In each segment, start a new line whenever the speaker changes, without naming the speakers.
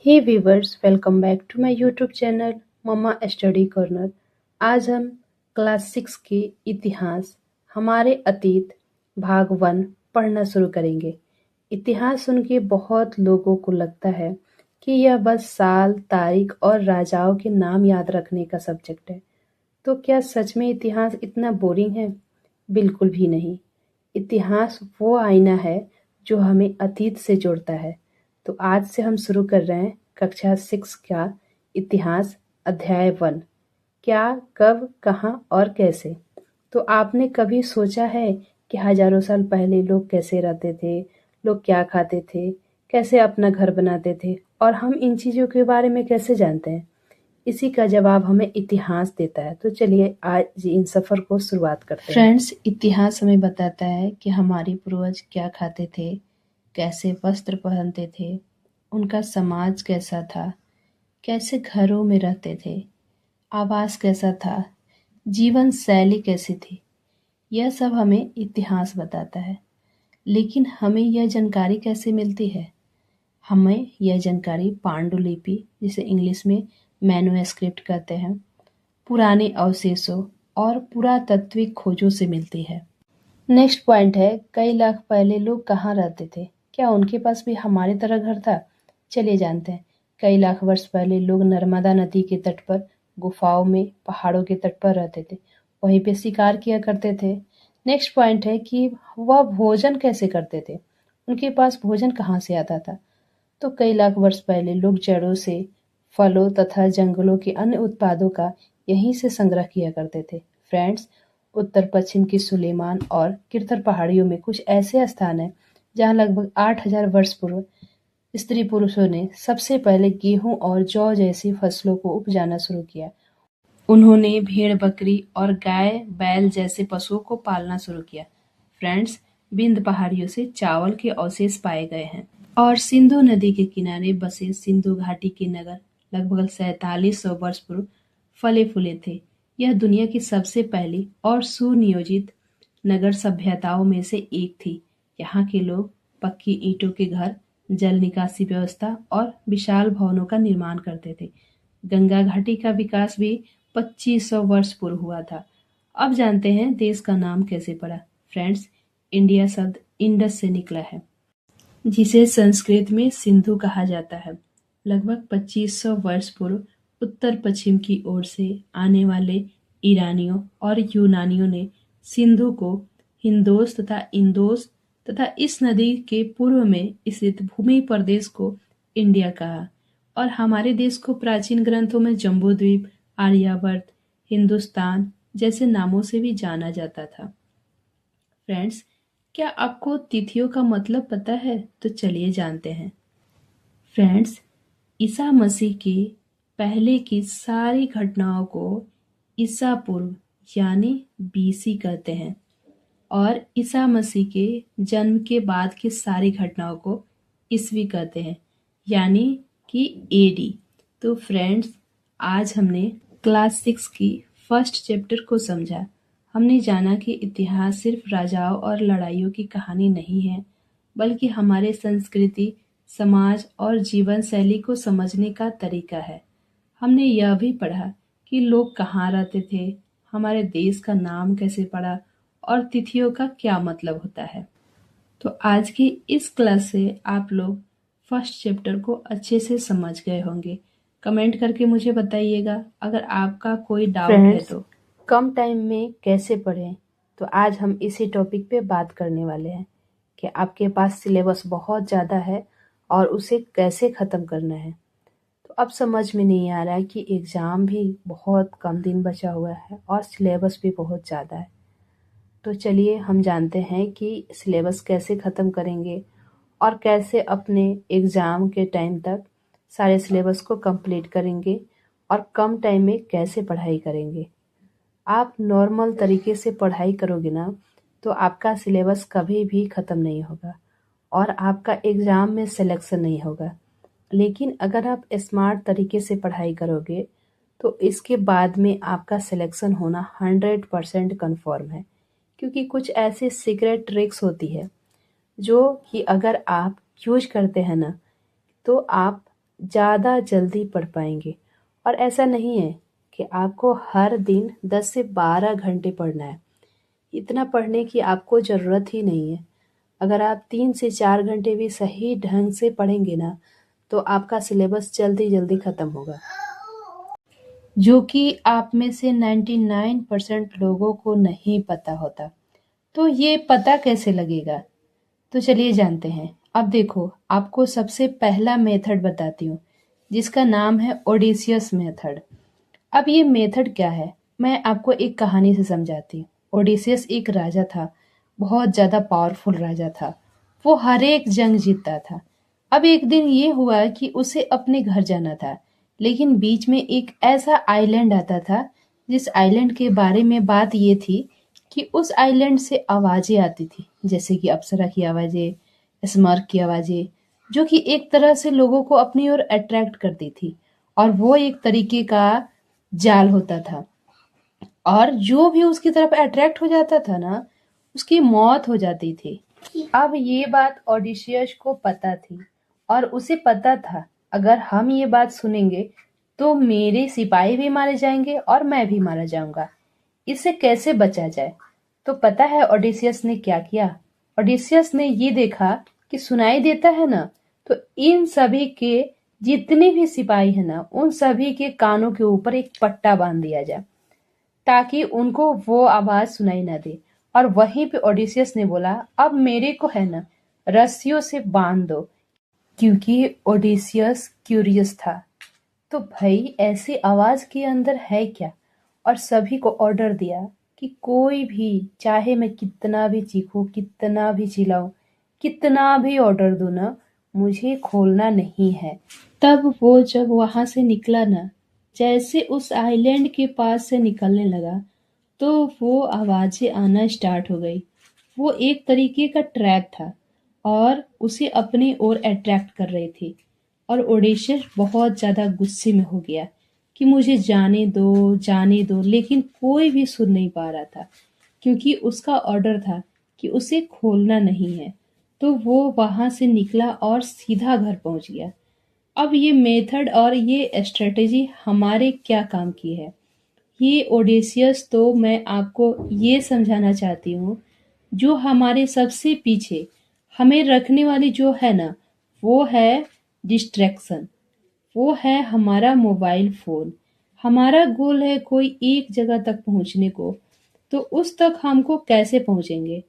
Hey viewers, welcome back to my YouTube channel mamma study corner. आज हम class 6 के इतिहास हमारे अतीत भाग 1 पढ़ना शुरू करेंगे। इतिहास सुन के बहुत लोगों को लगता है कि यह बस साल, तारीख और राजाओं के नाम याद रखने का सब्जेक्ट है। तो क्या सच में इतिहास इतना बोरिंग है? बिल्कुल भी नहीं। इतिहास वो आईना है जो हमें अतीत से जोड़ता है। तो आज से हम शुरू कर रहे हैं कक्षा 6 का इतिहास अध्याय 1। क्या, कब, कहाँ और कैसे। तो आपने कभी सोचा है कि हजारों साल पहले लोग कैसे रहते थे, लोग क्या खाते थे, कैसे अपना घर बनाते थे और हम इन चीज़ों के बारे में कैसे जानते हैं? इसी का जवाब हमें इतिहास देता है। तो चलिए आज इन सफ़र को शुरुआत करते हैं। फ्रेंड्स, इतिहास हमें बताता है कि हमारे पूर्वज क्या खाते थे, कैसे वस्त्र पहनते थे, उनका समाज कैसा था, कैसे घरों में रहते थे, आवास कैसा था, जीवन शैली कैसी थी। यह सब हमें इतिहास बताता है। लेकिन हमें यह जानकारी कैसे मिलती है? हमें यह जानकारी पांडुलिपि, जिसे इंग्लिश में मैन्युस्क्रिप्ट कहते हैं, पुराने अवशेषों और पुरातात्विक खोजों से मिलती है। नेक्स्ट पॉइंट है, कई लाख पहले लोग कहाँ रहते थे? क्या उनके पास भी हमारी तरह घर था? चलिए जानते हैं। कई लाख वर्ष पहले लोग नर्मदा नदी के तट पर, गुफाओं में, पहाड़ों के तट पर रहते थे। वहीं पे शिकार किया करते थे। नेक्स्ट पॉइंट है कि वह भोजन कैसे करते थे? उनके पास भोजन कहाँ से आता था? तो कई लाख वर्ष पहले लोग जड़ों से, फलों तथा जंगलों के अन्य उत्पादों का यहीं से संग्रह किया करते थे। फ्रेंड्स, उत्तर पश्चिम की सुलेमान और किरथर पहाड़ियों में कुछ ऐसे स्थान हैं जहाँ लगभग 8000 वर्ष पूर्व स्त्री पुरुषों ने सबसे पहले गेहूं और जौ जैसी फसलों को उपजाना शुरू किया। उन्होंने भेड़ बकरी और गाय बैल जैसे पशुओं को पालना शुरू किया। फ्रेंड्स, विंध्य पहाड़ियों से चावल के अवशेष पाए गए हैं और सिंधु नदी के किनारे बसे सिंधु घाटी के नगर लगभग 4700 वर्ष पूर्व फले फूले थे। यह दुनिया की सबसे पहली और सुनियोजित नगर सभ्यताओं में से एक थी। यहाँ के लोग पक्की ईंटों के घर, जल निकासी व्यवस्था और विशाल भवनों का निर्माण करते थे। गंगा घाटी का विकास भी 2500 वर्ष पूर्व हुआ था। अब जानते हैं देश का नाम कैसे पड़ा। फ्रेंड्स, इंडिया शब्द इंडस से निकला है, जिसे संस्कृत में सिंधु कहा जाता है। लगभग 2500 वर्ष पूर्व उत्तर पश्चिम की ओर से आने वाले ईरानियों और यूनानियों ने सिंधु को हिंदोस तथा इंदोस तथा इस नदी के पूर्व में स्थित भूमि प्रदेश को इंडिया कहा और हमारे देश को प्राचीन ग्रंथों में जम्बूद्वीप, आर्यावर्त, हिंदुस्तान जैसे नामों से भी जाना जाता था। फ्रेंड्स, क्या आपको तिथियों का मतलब पता है? तो चलिए जानते हैं। फ्रेंड्स, ईसा मसीह की पहले की सारी घटनाओं को ईसा पूर्व यानी बीसी कहते हैं और ईसा मसीह के जन्म के बाद की सारी घटनाओं को ईस्वी कहते हैं यानी कि एडी। तो फ्रेंड्स, आज हमने क्लास 6 की फर्स्ट चैप्टर को समझा। हमने जाना कि इतिहास सिर्फ राजाओं और लड़ाइयों की कहानी नहीं है, बल्कि हमारे संस्कृति, समाज और जीवन शैली को समझने का तरीका है। हमने यह भी पढ़ा कि लोग कहाँ रहते थे, हमारे देश का नाम कैसे पड़ा और तिथियों का क्या मतलब होता है। तो आज की इस क्लास से आप लोग फर्स्ट चैप्टर को अच्छे से समझ गए होंगे। कमेंट करके मुझे बताइएगा अगर आपका कोई डाउट है तो। कम टाइम में कैसे पढ़ें, तो आज हम इसी टॉपिक पे बात करने वाले हैं कि आपके पास सिलेबस बहुत ज़्यादा है और उसे कैसे ख़त्म करना है। तो अब समझ में नहीं आ रहा है कि एग्ज़ाम भी बहुत कम दिन बचा हुआ है और सिलेबस भी बहुत ज़्यादा है। तो चलिए हम जानते हैं कि सिलेबस कैसे ख़त्म करेंगे और कैसे अपने एग्ज़ाम के टाइम तक सारे सिलेबस को कंप्लीट करेंगे और कम टाइम में कैसे पढ़ाई करेंगे। आप नॉर्मल तरीके से पढ़ाई करोगे ना, तो आपका सिलेबस कभी भी ख़त्म नहीं होगा और आपका एग्ज़ाम में सिलेक्शन नहीं होगा। लेकिन अगर आप स्मार्ट तरीके से पढ़ाई करोगे तो इसके बाद में आपका सिलेक्शन होना 100% कन्फर्म है, क्योंकि कुछ ऐसे सीक्रेट ट्रिक्स होती है जो कि अगर आप यूज करते हैं ना, तो आप ज़्यादा जल्दी पढ़ पाएंगे। और ऐसा नहीं है कि आपको हर दिन 10 से 12 घंटे पढ़ना है। इतना पढ़ने की आपको ज़रूरत ही नहीं है। अगर आप 3 से 4 घंटे भी सही ढंग से पढ़ेंगे ना, तो आपका सिलेबस जल्दी-जल्दी ख़त्म होगा। जो कि आप में से 99% लोगों को नहीं पता होता। तो ये पता कैसे लगेगा? तो चलिए जानते हैं। अब देखो, आपको सबसे पहला मेथड बताती हूँ, जिसका नाम है ओडिसियस मेथड। अब ये मेथड क्या है? मैं आपको एक कहानी से समझाती हूँ। ओडिसियस एक राजा था, बहुत ज़्यादा पावरफुल राजा था। वो हर एक जंग जीतता था। अब एक दिन ये हुआ कि उसे अपने घर जाना था, लेकिन बीच में एक ऐसा आइलैंड आता था, जिस आइलैंड के बारे में बात ये थी कि उस आइलैंड से आवाज़ें आती थी, जैसे कि अप्सरा की आवाज़ें, स्मर्क की आवाज़ें, जो कि एक तरह से लोगों को अपनी ओर अट्रैक्ट करती थी। और वो एक तरीके का जाल होता था, और जो भी उसकी तरफ अट्रैक्ट हो जाता था ना, उसकी मौत हो जाती थी। अब ये बात ओडिशियस को पता थी, और उसे पता था अगर हम ये बात सुनेंगे तो मेरे सिपाही भी मारे जाएंगे और मैं भी मारा जाऊंगा। इससे कैसे बचा जाए? तो पता है ओडिसियस ने क्या किया? ओडिसियस ने ये देखा कि सुनाई देता है ना, तो इन सभी के जितने भी सिपाही है ना, उन सभी के कानों के ऊपर एक पट्टा बांध दिया जाए, ताकि उनको वो आवाज सुनाई ना दे। और वहीं पे ओडिसियस ने बोला, अब मेरे को है ना रस्सियों से बांध दो, क्योंकि ओडिसियस क्यूरियस था। तो भाई ऐसी आवाज के अंदर है क्या? और सभी को ऑर्डर दिया कि कोई भी, चाहे मैं कितना भी चीखूं, कितना भी चिल्लाऊं, कितना भी ऑर्डर दूं ना, मुझे खोलना नहीं है। तब वो जब वहां से निकला ना, जैसे उस आइलैंड के पास से निकलने लगा, तो वो आवाजें आना स्टार्ट हो गई। वो एक तरीके का ट्रैप था, और उसे अपनी ओर अट्रैक्ट कर रही थी। और ओडेशियस बहुत ज़्यादा गुस्से में हो गया कि मुझे जाने दो, लेकिन कोई भी सुन नहीं पा रहा था, क्योंकि उसका ऑर्डर था कि उसे खोलना नहीं है। तो वो वहां से निकला और सीधा घर पहुंच गया। अब ये मेथड और ये स्ट्रेटेजी हमारे क्या काम की है? ये ओडेसियस तो मैं आपको ये समझाना चाहती हूँ, जो हमारे सबसे पीछे हमें रखने वाली जो है ना, वो है डिस्ट्रैक्शन। वो है हमारा मोबाइल फ़ोन। हमारा गोल है कोई एक जगह तक पहुँचने को, तो उस तक हमको कैसे पहुँचेंगे?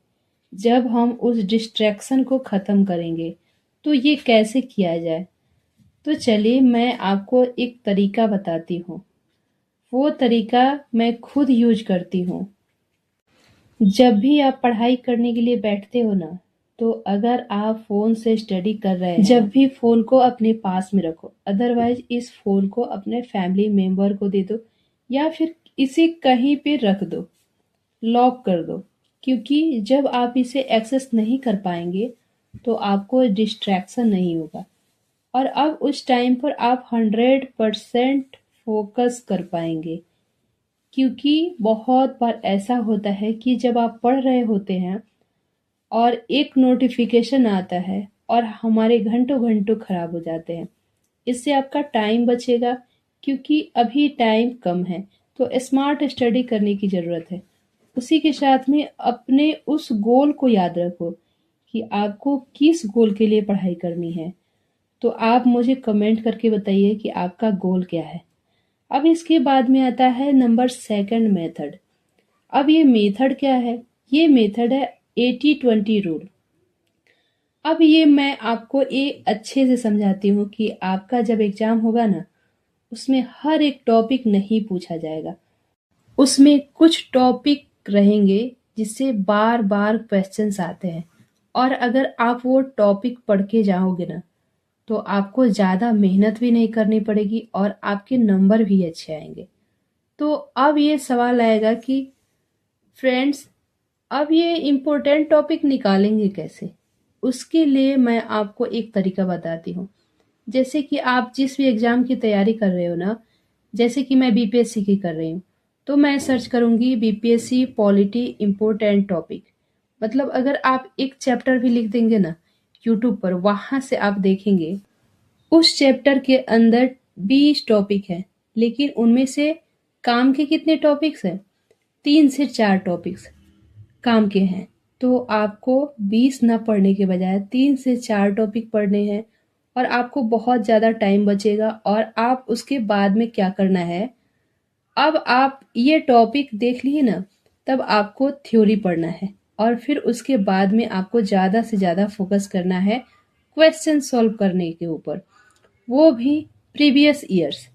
जब हम उस डिस्ट्रैक्शन को ख़त्म करेंगे, तो ये कैसे किया जाए? तो चलिए मैं आपको एक तरीका बताती हूँ। वो तरीका मैं खुद यूज़ करती हूँ। जब भी आप पढ़ाई करने के लिए बैठते हो ना, तो अगर आप फ़ोन से स्टडी कर रहे हैं, जब भी फ़ोन को अपने पास में रखो। अदरवाइज़ इस फ़ोन को अपने फैमिली मेंबर को दे दो, या फिर इसे कहीं पे रख दो, लॉक कर दो। क्योंकि जब आप इसे एक्सेस नहीं कर पाएँगे, तो आपको डिस्ट्रैक्शन नहीं होगा, और अब उस टाइम पर आप 100% फ़ोकस कर पाएँगे। क्योंकि बहुत बार ऐसा होता है कि जब आप पढ़ रहे होते हैं और एक नोटिफिकेशन आता है, और हमारे घंटों-घंटों खराब हो जाते हैं। इससे आपका टाइम बचेगा, क्योंकि अभी टाइम कम है, तो स्मार्ट स्टडी करने की ज़रूरत है। उसी के साथ में अपने उस गोल को याद रखो कि आपको किस गोल के लिए पढ़ाई करनी है। तो आप मुझे कमेंट करके बताइए कि आपका गोल क्या है। अब इसके बाद में आता है नंबर सेकंड मेथड। अब ये मेथड क्या है? ये मेथड है 80-20 रूल। अब ये मैं आपको ये अच्छे से समझाती हूँ कि आपका जब एग्जाम होगा ना, उसमें हर एक टॉपिक नहीं पूछा जाएगा। उसमें कुछ टॉपिक रहेंगे जिससे बार बार क्वेश्चंस आते हैं, और अगर आप वो टॉपिक पढ़ के जाओगे ना, तो आपको ज़्यादा मेहनत भी नहीं करनी पड़ेगी, और आपके नंबर भी अच्छे आएंगे। तो अब ये सवाल आएगा कि फ्रेंड्स, अब ये इम्पोर्टेंट टॉपिक निकालेंगे कैसे? उसके लिए मैं आपको एक तरीका बताती हूँ। जैसे कि आप जिस भी एग्ज़ाम की तैयारी कर रहे हो ना, जैसे कि मैं बीपीएससी की कर रही हूँ, तो मैं सर्च करूँगी बीपीएससी पॉलिटी इम्पोर्टेंट टॉपिक। मतलब अगर आप एक चैप्टर भी लिख देंगे ना यूट्यूब पर, वहाँ से आप देखेंगे उस चैप्टर के अंदर 20 टॉपिक हैं, लेकिन उनमें से काम के कितने टॉपिक्स हैं? 3 से 4 टॉपिक्स काम के हैं। तो आपको 20 ना पढ़ने के बजाय 3 से 4 टॉपिक पढ़ने हैं और आपको बहुत ज़्यादा टाइम बचेगा। और आप उसके बाद में क्या करना है, अब आप ये टॉपिक देख लिए ना, तब आपको थ्योरी पढ़ना है और फिर उसके बाद में आपको ज़्यादा से ज़्यादा फोकस करना है क्वेश्चन सॉल्व करने के ऊपर, वो भी प्रीवियस ईयर्स।